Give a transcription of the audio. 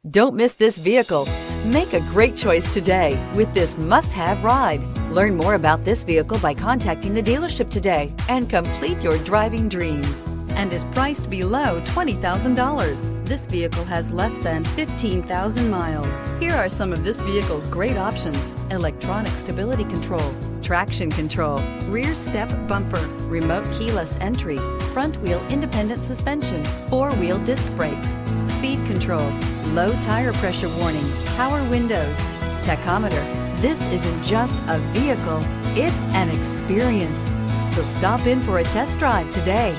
Don't miss this vehicle. Make a great choice today with this must-have ride. Learn more about this vehicle by contacting the dealership today and complete your driving dreams, and is priced below $20,000. This vehicle has less than 15,000 miles. Here are some of this vehicle's great options: electronic stability control, traction control, rear step bumper, remote keyless entry, front wheel independent suspension, four-wheel disc brakes, speed control, low tire pressure warning, power windows, tachometer. This isn't just a vehicle, it's an experience. So stop in for a test drive today.